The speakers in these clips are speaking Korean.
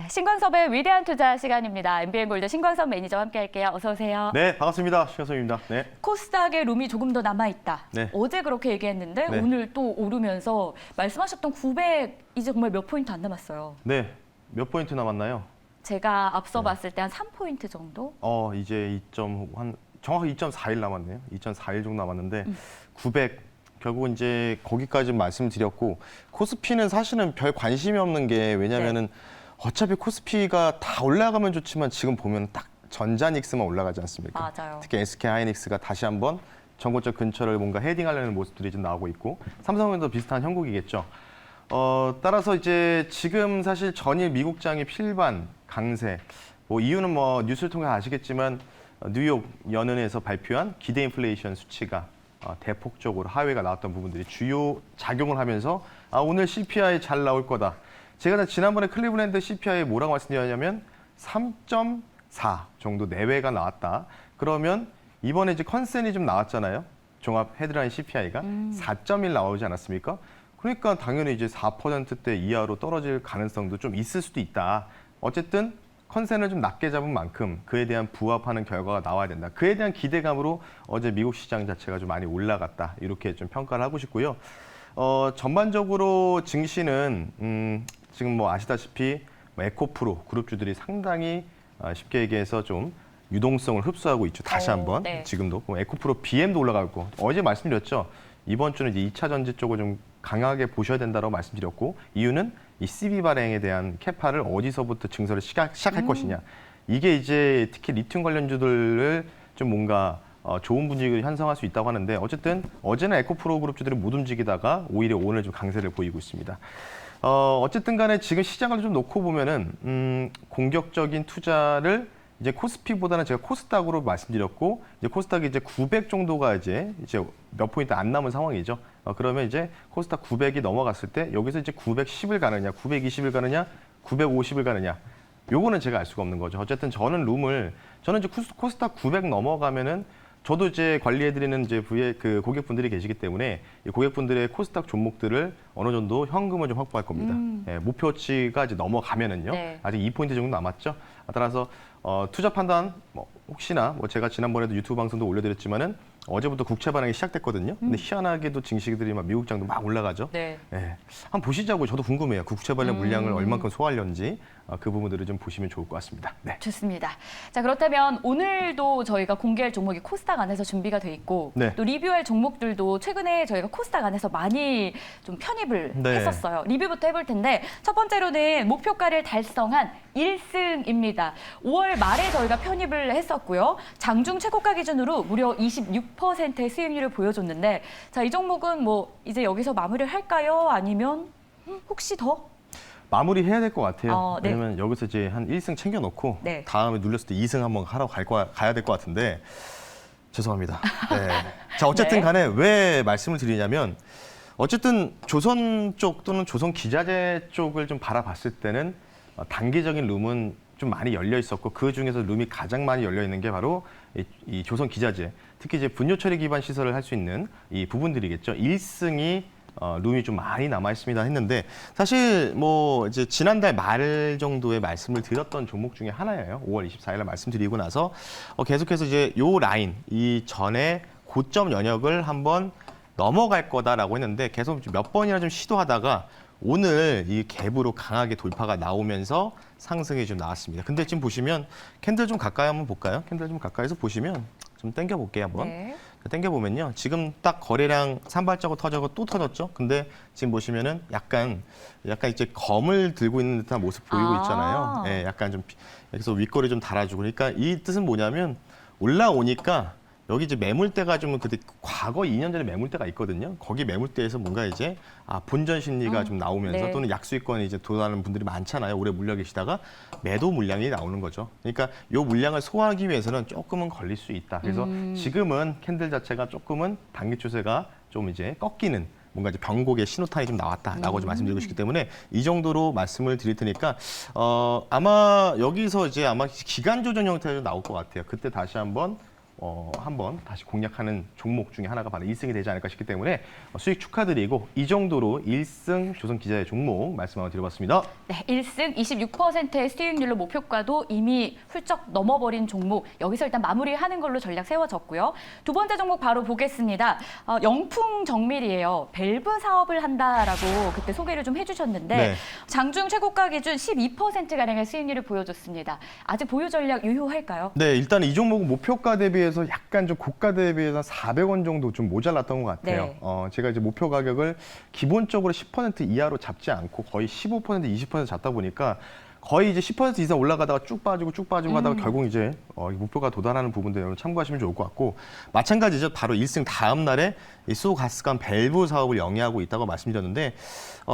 신광섭의 위대한 투자 시간입니다. MBN골드 신광섭 매니저와 함께할게요. 어서 오세요. 네, 반갑습니다. 신광섭입니다. 네. 코스닥에 룸이 조금 더 남아있다. 네. 어제 그렇게 얘기했는데 네. 오늘 또 오르면서 말씀하셨던 900 이제 정말 몇 포인트 안 남았어요. 네, 몇 포인트 남았나요? 제가 앞서 봤을 때 한 3포인트 정도? 이제 정확히 2.4일 남았네요. 2.4일 정도 남았는데 900 결국 이제 거기까지 말씀드렸고 코스피는 사실은 별 관심이 없는 게 왜냐면은 어차피 코스피가 다 올라가면 좋지만 지금 보면 딱 전자닉스만 올라가지 않습니까? 맞아요. 특히 SK하이닉스가 다시 한번 전고점 근처를 뭔가 헤딩하려는 모습들이 좀 나오고 있고 삼성은도 비슷한 형국이겠죠. 따라서 이제 지금 사실 전일 미국장이 필반 강세. 뭐 이유는 뭐 뉴스를 통해 아시겠지만 뉴욕 연은에서 발표한 기대 인플레이션 수치가 대폭적으로 하회가 나왔던 부분들이 주요 작용을 하면서 오늘 CPI 잘 나올 거다. 제가 지난번에 클리블랜드 CPI 뭐라고 말씀드렸냐면 3.4 정도 내외가 나왔다. 그러면 이번에 이제 컨센이 좀 나왔잖아요. 종합 헤드라인 CPI가 4.1 나오지 않았습니까? 그러니까 당연히 이제 4%대 이하로 떨어질 가능성도 좀 있을 수도 있다. 어쨌든 컨센을 좀 낮게 잡은 만큼 그에 대한 부합하는 결과가 나와야 된다. 그에 대한 기대감으로 어제 미국 시장 자체가 좀 많이 올라갔다. 이렇게 좀 평가를 하고 싶고요. 전반적으로 증시는 지금 뭐 아시다시피 에코프로 그룹주들이 상당히 쉽게 얘기해서 좀 유동성을 흡수하고 있죠. 다시 한번 네. 지금도 에코프로 BM도 올라가고 어제 말씀드렸죠. 이번 주는 이제 2차 전지 쪽을 좀 강하게 보셔야 된다고 말씀드렸고 이유는 이 CB 발행에 대한 캐파를 어디서부터 증설을 시작할 것이냐. 이게 이제 특히 리튬 관련주들을 좀 뭔가 좋은 분위기를 형성할 수 있다고 하는데 어쨌든 어제는 에코프로 그룹주들이 못 움직이다가 오히려 오늘 좀 강세를 보이고 있습니다. 어쨌든 간에 지금 시장을 좀 놓고 보면은 공격적인 투자를 이제 코스피보다는 제가 코스닥으로 말씀드렸고 이제 코스닥이 이제 900 정도가 이제 몇 포인트 안 남은 상황이죠. 그러면 이제 코스닥 900이 넘어갔을 때 여기서 이제 910을 가느냐, 920을 가느냐, 950을 가느냐. 요거는 제가 알 수가 없는 거죠. 어쨌든 저는 이제 코스닥 900 넘어가면은 저도 이제 관리해드리는 이제 그 고객분들이 계시기 때문에 이 고객분들의 코스닥 종목들을 어느 정도 현금을 좀 확보할 겁니다. 목표치가 이제 넘어가면은요. 네. 아직 2포인트 정도 남았죠. 따라서 투자 판단 혹시나 제가 지난번에도 유튜브 방송도 올려드렸지만은 어제부터 국채 반응이 시작됐거든요. 근데 희한하게도 증시들이 막 미국장도 막 올라가죠. 네. 한번 보시자고요. 저도 궁금해요. 국채 발행 물량을 얼만큼 소화하려는지 그 부분들을 좀 보시면 좋을 것 같습니다. 네. 좋습니다. 자, 그렇다면 오늘도 저희가 공개할 종목이 코스닥 안에서 준비가 돼 있고 네. 또 리뷰할 종목들도 최근에 저희가 코스닥 안에서 많이 좀 편입을 네. 했었어요. 리뷰부터 해볼 텐데 첫 번째로는 목표가를 달성한 1승입니다. 5월 말에 저희가 편입을 했었고요. 장중 최고가 기준으로 무려 26%의 수익률을 보여줬는데 자, 이 종목은 뭐 이제 여기서 마무리를 할까요? 아니면 혹시 더? 마무리해야 될 것 같아요. 네. 왜냐면 여기서 이제 한 1승 챙겨놓고 네. 다음에 눌렸을 때 2승 한번 하러 가야 될 것 같은데 죄송합니다. 네. 자, 어쨌든 네. 간에 왜 말씀을 드리냐면 어쨌든 조선 쪽 또는 조선 기자재 쪽을 좀 바라봤을 때는 단기적인 룸은 좀 많이 열려 있었고 그 중에서 룸이 가장 많이 열려 있는 게 바로 이 조선 기자재, 특히 이제 분뇨 처리 기반 시설을 할 수 있는 이 부분들이겠죠. 1승이 룸이 좀 많이 남아 있습니다 했는데 사실 뭐 이제 지난달 말 정도에 말씀을 드렸던 종목 중에 하나예요. 5월 24일에 말씀드리고 나서 계속해서 이제 요 라인 이 전에 고점 연역을 한번 넘어갈 거다라고 했는데 계속 몇 번이나 좀 시도하다가 오늘 이 갭으로 강하게 돌파가 나오면서 상승이 좀 나왔습니다. 근데 지금 보시면 캔들 좀 가까이 한번 볼까요? 캔들 좀 가까이서 보시면 좀 당겨 볼게요 한번. 네. 당겨보면요. 지금 딱 거래량 산발적으로 터져고 또 터졌죠. 근데 지금 보시면은 약간 이제 검을 들고 있는 듯한 모습 보이고 있잖아요. 예, 약간 좀 여기서 윗꼬리 좀 달아주고. 그러니까 이 뜻은 뭐냐면 올라오니까 여기 이제 매물대가 좀 그때 과거 2년 전에 매물대가 있거든요. 거기 매물대에서 뭔가 이제 본전 심리가 좀 나오면서 네. 또는 약수익권이 이제 도달하는 분들이 많잖아요. 오래 물려 계시다가 매도 물량이 나오는 거죠. 그러니까 이 물량을 소화하기 위해서는 조금은 걸릴 수 있다. 그래서 지금은 캔들 자체가 조금은 단기 추세가 좀 이제 꺾이는 뭔가 이제 변곡의 신호탄이 좀 나왔다라고 좀 말씀드리고 싶기 때문에 이 정도로 말씀을 드릴 테니까 아마 여기서 이제 아마 기간 조정 형태로 나올 것 같아요. 그때 다시 한번 한번 다시 공략하는 종목 중에 하나가 바로 1승이 되지 않을까 싶기 때문에 수익 축하드리고 이 정도로 1승 조선기자의 종목 말씀 한번 드려봤습니다. 네, 1승 26%의 수익률로 목표가도 이미 훌쩍 넘어버린 종목. 여기서 일단 마무리하는 걸로 전략 세워졌고요. 두 번째 종목 바로 보겠습니다. 영풍정밀이에요. 밸브 사업을 한다라고 그때 소개를 좀 해주셨는데 네. 장중 최고가 기준 12%가량의 수익률을 보여줬습니다. 아직 보유 전략 유효할까요? 네, 일단 이 종목은 목표가 대비해서 약간 좀 고가 대비해서 400원 정도 좀 모자랐던 것 같아요. 네. 제가 이제 목표 가격을 기본적으로 10% 이하로 잡지 않고 거의 15%, 20% 잡다 보니까 거의 이제 10% 이상 올라가다가 쭉 빠지고 하다가 결국 이제 이 목표가 도달하는 부분들 여러분 참고하시면 좋을 것 같고 마찬가지죠. 바로 1승 다음 날에 이 수소가스관 밸브 사업을 영위하고 있다고 말씀드렸는데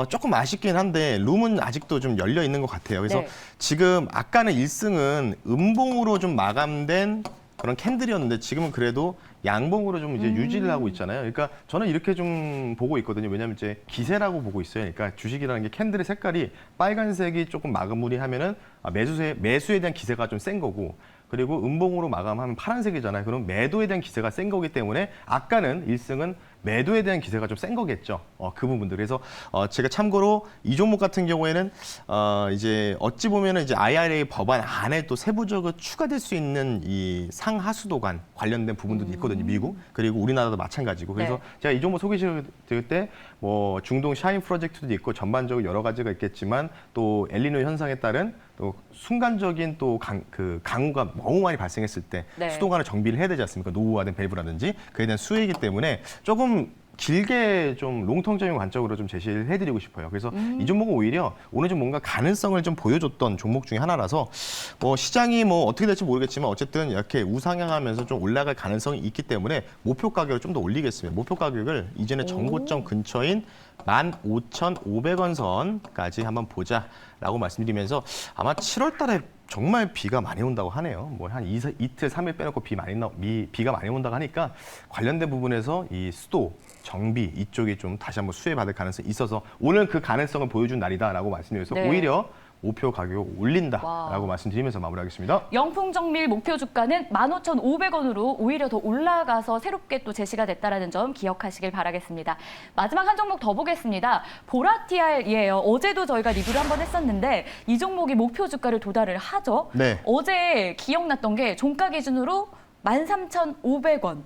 조금 아쉽긴 한데 룸은 아직도 좀 열려 있는 것 같아요. 그래서 네. 지금 아까는 1승은 음봉으로 좀 마감된 그런 캔들이었는데 지금은 그래도 양봉으로 좀 이제 유지를 하고 있잖아요. 그러니까 저는 이렇게 좀 보고 있거든요. 왜냐하면 이제 기세라고 보고 있어요. 그러니까 주식이라는 게 캔들의 색깔이 빨간색이 조금 마무리하면은 매수에 대한 기세가 좀 센 거고 그리고 음봉으로 마감하면 파란색이잖아요. 그럼 매도에 대한 기세가 센 거기 때문에 아까는 1승은 매도에 대한 기세가 좀 센 거겠죠. 그 부분들. 그래서 제가 참고로 이 종목 같은 경우에는 이제 어찌 보면은 이제 IRA 법안 안에 또 세부적으로 추가될 수 있는 이 상하수도관 관련된 부분들도 있거든요. 미국 그리고 우리나라도 마찬가지고. 그래서 네. 제가 이 종목 소개시켜 드릴 때 뭐 중동 샤인 프로젝트도 있고 전반적으로 여러 가지가 있겠지만 또 엘니뇨 현상에 따른 또 순간적인 또 강우가 너무 많이 발생했을 때 네. 수도관을 정비를 해야 되지 않습니까? 노후화된 밸브라든지 그에 대한 수혜이기 때문에 조금 길게 좀 롱텀적인 관점으로 좀 제시를 해드리고 싶어요. 그래서 이 종목은 오히려 오늘 좀 뭔가 가능성을 좀 보여줬던 종목 중에 하나라서 뭐 시장이 뭐 어떻게 될지 모르겠지만 어쨌든 이렇게 우상향하면서 좀 올라갈 가능성이 있기 때문에 목표 가격을 좀 더 올리겠습니다. 목표 가격을 이전에 전고점 근처인 15,500원 선까지 한번 보자라고 말씀드리면서 아마 7월 달에 정말 비가 많이 온다고 하네요. 뭐 한 이틀, 3일 빼놓고 비가 많이 온다고 하니까 관련된 부분에서 이 수도, 정비 이쪽이 좀 다시 한번 수혜받을 가능성이 있어서 오늘 그 가능성을 보여준 날이다라고 말씀드려서 네. 오히려 목표 가격을 올린다라고 와. 말씀드리면서 마무리하겠습니다. 영풍정밀 목표 주가는 15,500원으로 오히려 더 올라가서 새롭게 또 제시가 됐다는 점 기억하시길 바라겠습니다. 마지막 한 종목 더 보겠습니다. 보라티알이에요. 어제도 저희가 리뷰를 한번 했었는데 이 종목이 목표 주가를 도달을 하죠. 네. 어제 기억났던 게 종가 기준으로 13,500원.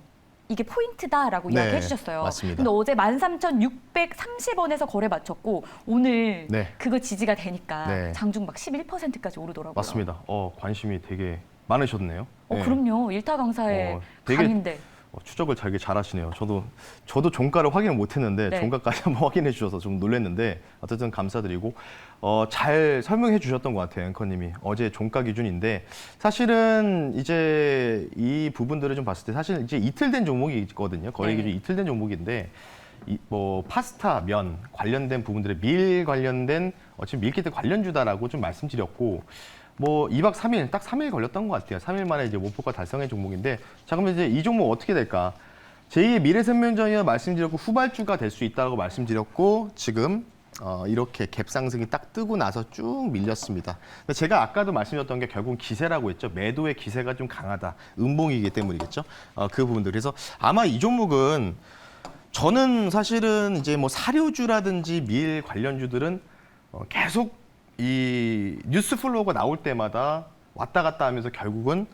이게 포인트다라고 네, 이야기해 주셨어요. 맞습니다. 근데 어제 13,630원에서 거래 마쳤고 오늘 네. 그거 지지가 되니까 네. 장중 막 11%까지 오르더라고요. 맞습니다. 관심이 되게 많으셨네요. 네. 그럼요. 일타 강사의 되게 강인데. 추적을 되게 잘하시네요. 저도 종가를 확인을 못했는데 네. 종가까지 한번 확인해 주셔서 좀 놀랐는데 어쨌든 감사드리고 잘 설명해 주셨던 것 같아요. 앵커님이 어제 종가 기준인데 사실은 이제 이 부분들을 좀 봤을 때 사실 이제 이틀 된 종목이 있거든요. 거래 기준 네. 이틀 된 종목인데 뭐 파스타, 면 관련된 부분들의 밀 관련된 지금 밀키트 관련주다라고 좀 말씀드렸고. 뭐 2박 3일, 딱 3일 걸렸던 것 같아요. 3일 만에 이제 목표가 달성한 종목인데, 자 그러면 이제 이 종목 어떻게 될까? 제2의 미래생명전이라 말씀드렸고 후발주가 될 수 있다고 말씀드렸고 지금 이렇게 갭 상승이 딱 뜨고 나서 쭉 밀렸습니다. 근데 제가 아까도 말씀드렸던 게 결국 기세라고 했죠. 매도의 기세가 좀 강하다. 음봉이기 때문이겠죠. 그 부분들. 그래서 아마 이 종목은 저는 사실은 이제 뭐 사료주라든지 밀 관련주들은 계속 이 뉴스 플로우가 나올 때마다 왔다 갔다 하면서 결국은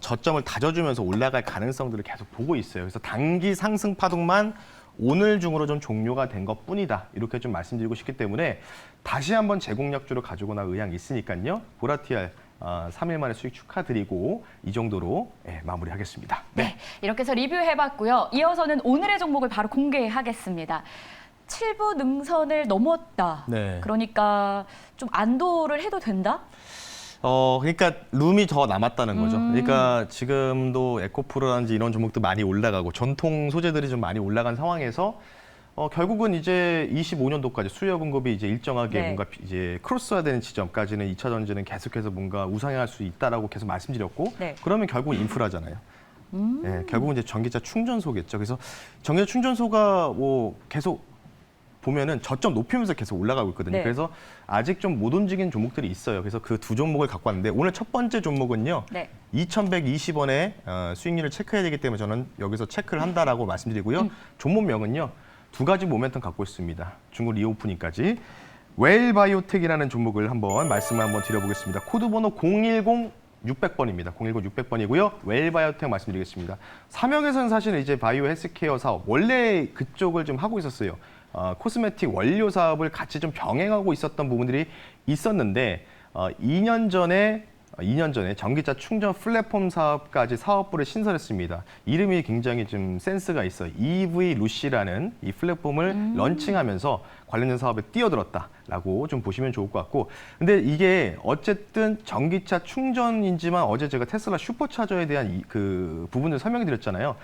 저점을 다져주면서 올라갈 가능성들을 계속 보고 있어요. 그래서 단기 상승 파동만 오늘 중으로 좀 종료가 된 것뿐이다. 이렇게 좀 말씀드리고 싶기 때문에 다시 한번 재공략주를 가지고 나올 의향이 있으니까요. 보라티알 3일 만에 수익 축하드리고 이 정도로 마무리하겠습니다. 네, 이렇게 해서 리뷰해봤고요. 이어서는 오늘의 종목을 바로 공개하겠습니다. 7부 능선을 넘었다. 네. 그러니까 좀 안도를 해도 된다? 그러니까 룸이 더 남았다는 거죠. 그러니까 지금도 에코프로라든지 이런 종목도 많이 올라가고 전통 소재들이 좀 많이 올라간 상황에서 결국은 이제 25년도까지 수요 공급이 이제 일정하게 네. 뭔가 이제 크로스화되는 지점까지는 2차 전지는 계속해서 뭔가 우상향할 수 있다라고 계속 말씀드렸고 네. 그러면 결국 인프라잖아요. 네, 결국은 이제 전기차 충전소겠죠. 그래서 전기차 충전소가 뭐 계속 보면은 저점 높이면서 계속 올라가고 있거든요. 네. 그래서 아직 좀 못 움직인 종목들이 있어요. 그래서 그 두 종목을 갖고 왔는데 오늘 첫 번째 종목은요. 네. 2,120원의 수익률을 체크해야 되기 때문에 저는 여기서 체크를 한다라고 말씀드리고요. 종목명은요. 두 가지 모멘텀 갖고 있습니다. 중국 리오프닝까지. 웰바이오텍이라는 종목을 한번 말씀을 한번 드려보겠습니다. 코드번호 010-600번입니다. 010-600번이고요. 웰바이오텍 말씀드리겠습니다. 삼형에서는 사실 이제 바이오 헬스케어 사업 원래 그쪽을 좀 하고 있었어요. 코스메틱 원료 사업을 같이 좀 병행하고 있었던 부분들이 있었는데 2년 전에 전기차 충전 플랫폼 사업까지 사업부를 신설했습니다. 이름이 굉장히 좀 센스가 있어요. EV 루시라는 이 플랫폼을 런칭하면서 관련된 사업에 뛰어들었다라고 좀 보시면 좋을 것 같고, 근데 이게 어쨌든 전기차 충전이지만 어제 제가 테슬라 슈퍼차저에 대한 그 부분을 설명드렸잖아요.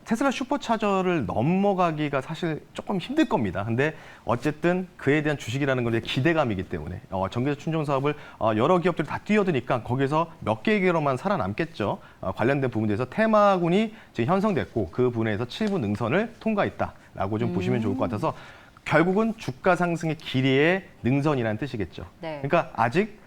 테슬라 슈퍼차저를 넘어가기가 사실 조금 힘들 겁니다. 근데 어쨌든 그에 대한 주식이라는 건 기대감이기 때문에 전기차 충전 사업을 여러 기업들이 다 뛰어드니까 거기서 몇 개의 기업만 살아남겠죠. 관련된 부분에 대해서 테마군이 지금 형성됐고 그 부분에서 7부 능선을 통과했다라고 좀 보시면 좋을 것 같아서 결국은 주가 상승의 길이의 능선이라는 뜻이겠죠. 네. 그러니까 아직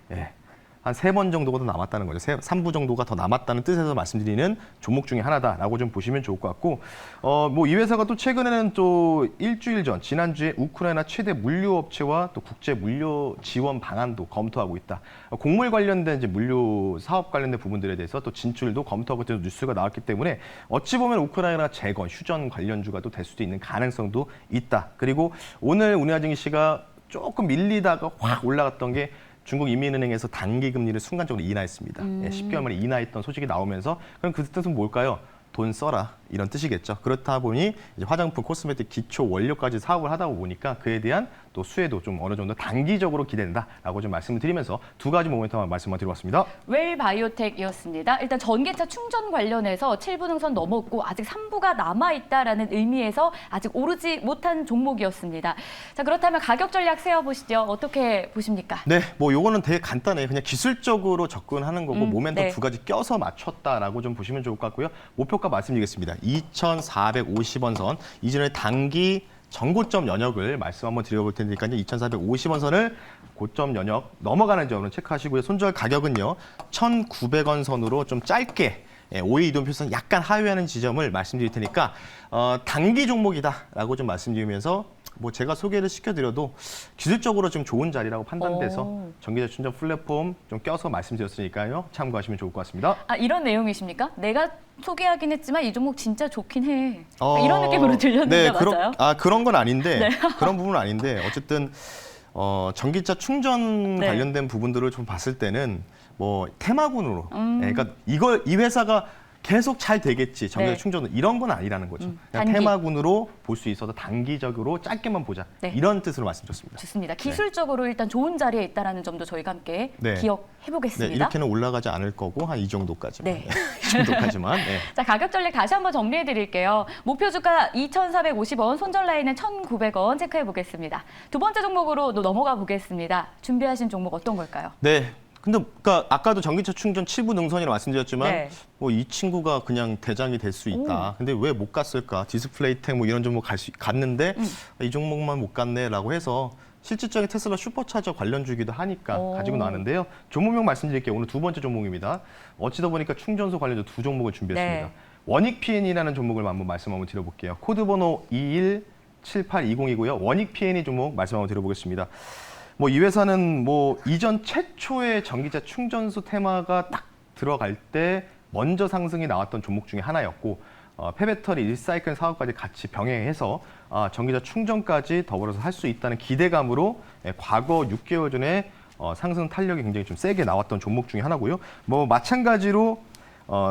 한 3번 정도가 더 남았다는 거죠. 3부 정도가 더 남았다는 뜻에서 말씀드리는 종목 중에 하나다라고 좀 보시면 좋을 것 같고, 뭐 이 회사가 또 최근에는 또 일주일 전, 지난주에 우크라이나 최대 물류 업체와 또 국제 물류 지원 방안도 검토하고 있다. 곡물 관련된 이제 물류 사업 관련된 부분들에 대해서 또 진출도 검토하고 있다는 뉴스가 나왔기 때문에 어찌 보면 우크라이나 재건, 휴전 관련주가 또 될 수도 있는 가능성도 있다. 그리고 오늘 운하증시가 조금 밀리다가 확 올라갔던 게 중국 인민은행에서 단기 금리를 순간적으로 인하했습니다. 10개월 만에 인하했던 소식이 나오면서 그럼 그 뜻은 뭘까요? 돈 써라 이런 뜻이겠죠. 그렇다 보니 이제 화장품, 코스메틱, 기초 원료까지 사업을 하다 보니까 그에 대한 또 수혜도 좀 어느 정도 단기적으로 기대된다라고 좀 말씀을 드리면서 두 가지 모멘텀 말씀만 드려봤습니다. 웰바이오텍이었습니다. 일단 전기차 충전 관련해서 7부 능선 넘었고 아직 3부가 남아있다라는 의미에서 아직 오르지 못한 종목이었습니다. 자, 그렇다면 가격 전략 세워보시죠. 어떻게 보십니까? 네, 뭐 요거는 되게 간단해요. 그냥 기술적으로 접근하는 거고 모멘텀 네. 두 가지 껴서 맞췄다라고 좀 보시면 좋을 것 같고요. 목표가 말씀드리겠습니다. 2,450원 선, 이전에 단기 전고점 연역을 말씀 한번 드려볼 테니까요. 2,450원 선을 고점 연역 넘어가는 점으로 체크하시고요. 손절 가격은요. 1,900원 선으로 좀 짧게 5일 이동 표선 약간 하회하는 지점을 말씀드릴 테니까 단기 종목이다라고 좀 말씀드리면서 뭐 제가 소개를 시켜드려도 기술적으로 좀 좋은 자리라고 판단돼서 전기차 충전 플랫폼 좀 껴서 말씀드렸으니까요. 참고하시면 좋을 것 같습니다. 아, 이런 내용이십니까? 내가 소개하긴 했지만 이 종목 진짜 좋긴 해. 이런 느낌으로 들렸는데 맞아요? 그런 건 아닌데 그런 부분은 아닌데 어쨌든 전기차 충전 관련된 부분들을 좀 봤을 때는 뭐 테마군으로 그러니까 이 회사가 계속 잘 되겠지, 전기차 충전은 이런 건 아니라는 거죠. 그냥 단기. 테마군으로 볼 수 있어서 단기적으로 짧게만 보자. 이런 뜻으로 말씀드렸습니다. 좋습니다. 기술적으로 일단 좋은 자리에 있다는 점도 저희가 함께 기억해보겠습니다. 네, 이렇게는 올라가지 않을 거고 한 이 정도까지만. 네. 이 정도까지만. 네. 자, 가격 전략 다시 한번 정리해드릴게요. 목표 주가 2,450원, 손절 라인은 1,900원 체크해보겠습니다. 두 번째 종목으로 넘어가 보겠습니다. 준비하신 종목 어떤 걸까요? 네. 근데 그러니까 아까도 전기차 충전 7부 능선이라고 말씀드렸지만 뭐 이 친구가 그냥 대장이 될 수 있다. 근데 왜 못 갔을까? 디스플레이텍 뭐 이런 종목 갔는데 이 종목만 못 갔네라고 해서 실질적인 테슬라 슈퍼차저 관련주기도 하니까 가지고 나왔는데요. 종목명 말씀드릴게요. 오늘 두 번째 종목입니다. 어찌다 보니까 충전소 관련주 두 종목을 준비했습니다. 원익 PN이라는 종목을 한번 말씀 한번 드려볼게요. 코드번호 217820이고요. 원익 PN이 종목 말씀 한번 드려보겠습니다. 뭐 이 회사는 뭐 이전 최초의 전기차 충전소 테마가 딱 들어갈 때 먼저 상승이 나왔던 종목 중에 하나였고 폐배터리 리사이클 사업까지 같이 병행해서 전기차 충전까지 더불어서 할 수 있다는 기대감으로 과거 6개월 전에 상승 탄력이 굉장히 좀 세게 나왔던 종목 중에 하나고요. 뭐 마찬가지로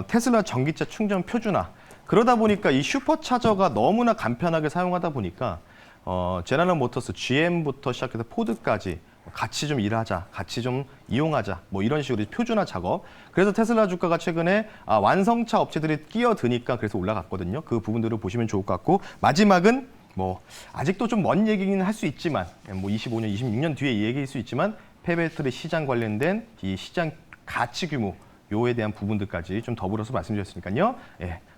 테슬라 전기차 충전 표준화, 그러다 보니까 이 슈퍼차저가 너무나 간편하게 사용하다 보니까 제너럴 모터스, GM부터 시작해서 포드까지 같이 좀 일하자, 같이 좀 이용하자, 뭐 이런 식으로 표준화 작업. 그래서 테슬라 주가가 최근에 완성차 업체들이 끼어드니까 그래서 올라갔거든요. 그 부분들을 보시면 좋을 것 같고, 마지막은 뭐 아직도 좀 먼 얘기는 할 수 있지만 뭐 25년, 26년 뒤에 얘기일 수 있지만 폐배터리 시장 관련된 이 시장 가치 규모 요에 대한 부분들까지 좀 더불어서 말씀드렸으니까요.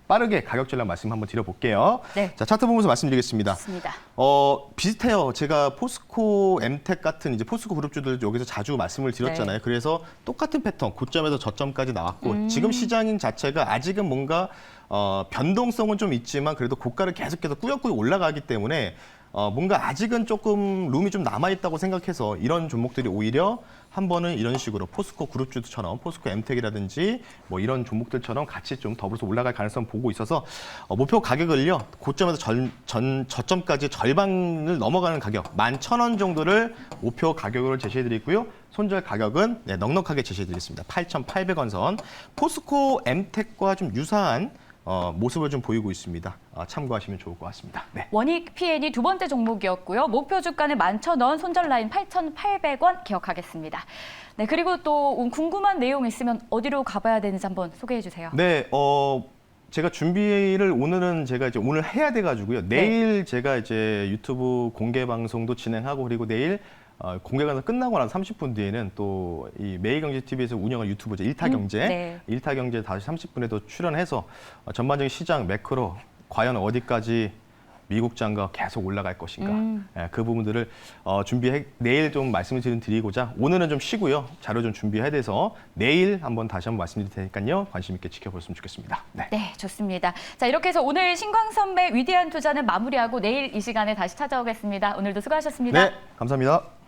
빠르게 가격 전략 말씀 한번 드려볼게요. 네. 자, 차트 보면서 말씀드리겠습니다. 좋습니다. 비슷해요. 제가 포스코, 엠텍 같은 이제 포스코 그룹주들 여기서 자주 말씀을 드렸잖아요. 네. 그래서 똑같은 패턴, 고점에서 저점까지 나왔고 지금 시장인 자체가 아직은 뭔가 변동성은 좀 있지만 그래도 고가를 계속해서 꾸역꾸역 올라가기 때문에 뭔가 아직은 조금 룸이 좀 남아있다고 생각해서 이런 종목들이 오히려 한 번은 이런 식으로 포스코 그룹주처럼 포스코 엠텍이라든지 뭐 이런 종목들처럼 같이 좀 더불어서 올라갈 가능성 보고 있어서 목표 가격을요 고점에서 저점까지 절반을 넘어가는 가격 11,000원 정도를 목표 가격으로 제시해드리고요. 손절 가격은 넉넉하게 제시해드리겠습니다. 8,800원 선. 포스코 엠텍과 좀 유사한 모습을 좀 보이고 있습니다. 참고하시면 좋을 것 같습니다. 네. 원익 PN이 두 번째 종목이었고요. 목표 주가는 11,000원, 손절 라인 8,800원 기억하겠습니다. 네, 그리고 또 궁금한 내용 있으면 어디로 가봐야 되는지 한번 소개해 주세요. 네, 제가 준비를 오늘은 제가 이제 오늘 해야 돼가지고요. 내일 제가 이제 유튜브 공개 방송도 진행하고 그리고 내일 공개가 끝나고 나서 30분 뒤에는 또 이 매일경제TV에서 운영한 유튜브죠. 일타경제. 네. 일타경제 다시 30분에도 출연해서 전반적인 시장 매크로 과연 어디까지 미국장과 계속 올라갈 것인가. 그 부분들을 내일 좀 말씀을 드리고자 오늘은 좀 쉬고요. 자료 좀 준비해야 돼서 내일 다시 한번 말씀드릴 테니까요. 관심 있게 지켜보셨으면 좋겠습니다. 네. 네, 좋습니다. 자, 이렇게 해서 오늘 신광선배 위대한 투자는 마무리하고 내일 이 시간에 다시 찾아오겠습니다. 오늘도 수고하셨습니다. 네, 감사합니다.